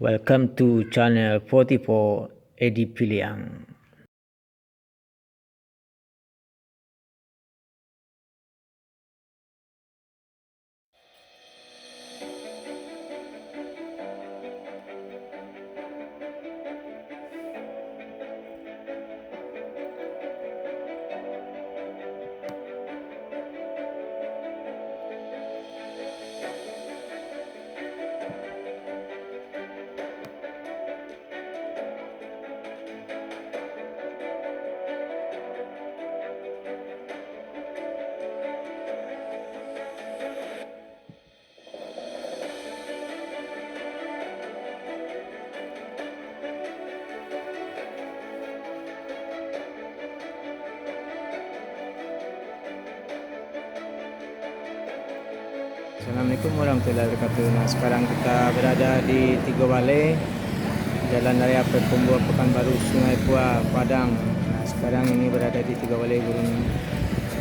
Welcome to channel 44 Edi Piliang. Assalamualaikum warahmatullahi wabarakatuh. Nah, sekarang kita berada di Tiga Balai, Jalan Raya Pekumbu Pekanbaru, Sungai Pua, Padang. Nah, sekarang ini berada di Tiga Balai Gurun.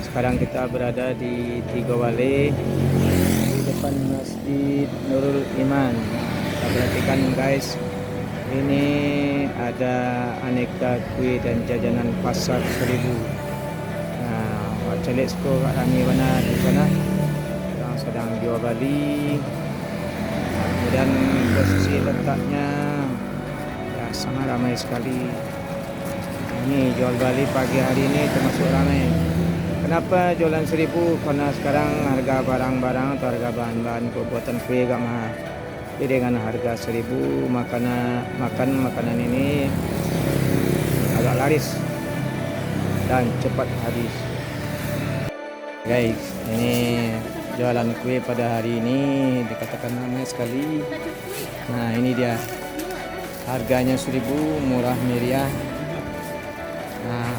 Sekarang kita berada di Tiga Balai di depan Masjid Nurul Iman. Kita perhatikan guys, ini ada aneka kue dan jajanan pasar 1000. Nah, baca let's go kat Rani mana di sana. Sedang jual beli, dan posisi letaknya ya sangat ramai sekali. Ini jual beli pagi hari ini termasuk ramai. Kenapa jualan 1000? Karena sekarang harga barang-barang atau harga bahan-bahan buatan kue agak mahal. Jadi dengan harga 1000 makanan ini agak laris dan cepat habis. Guys, ini jualan kue pada hari ini dikatakan ramai sekali. Nah, ini dia harganya 1000, murah meriah. Nah,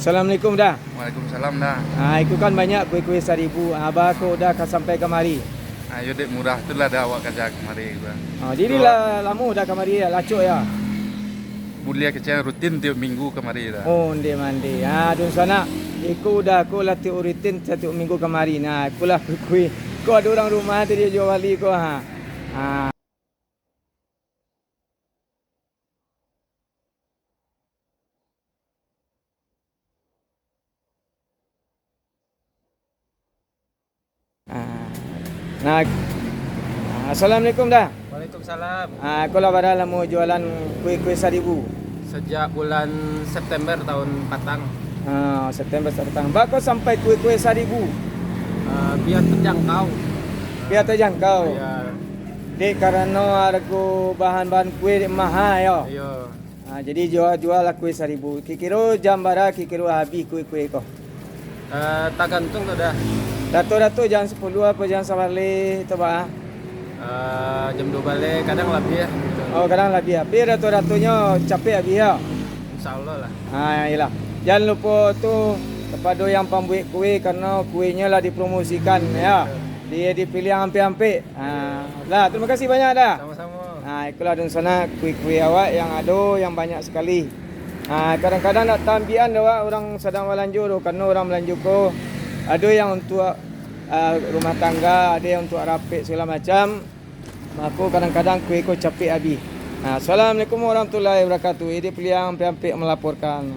Assalamualaikum dah. Waalaikumsalam dah. Itu kan banyak kue-kue 1000. Abah aku dah sampai kemari. Ayo dek murah tu lah dah awak kerja kemari gua. Jadi lah lama dah kemari ya, lacuk ya. Bulia kerja rutin tiap minggu kemari dah. Oh, mandi. Dun sana. Aku lah tiap rutin setiap minggu kemari. Nah, aku lah kue. Kau ada orang rumah tu dia jual balik kau ha. Nah, Assalamualaikum dah. Waalaikumsalam. Aku lah padahal mau jualan kue-kue 1000. Sejak bulan September tahun patang. September petang. Bako sampai kue-kue 1000. Biar terjangkau. Biar terjangkau. Ya. Dek karena harga bahan-bahan kue mahal ya. Iya. Jadi jual lah kue 1000. Kikiro jam bara kikiro habis kue-kue kau. Tak gantung tu dah. Dato jam 10 apa jam 11 tu bah. Jam 2 balik kadang lebih ya. Gitu. Oh, kadang lebih habis dato-datonya capek habis ya. Insyaallah lah. Iyalah. Jangan lupa tu kepada yang pembuat kue karena kuenya lah dipromosikan ya. Dia dipilih hampir-hampir. Lah, terima kasih banyak dah. Sama-sama. Itulah di sana kue-kue awak yang ada yang banyak sekali. Kadang-kadang nak tambihan awak orang sedang melanjut karena orang melanjut ko ada yang untuk rumah tangga, ada yang untuk rapik segala macam. Aku kadang-kadang kue ko capek habis. Assalamualaikum warahmatullahi wabarakatuh. Ini pilihan hampir-hampir melaporkan.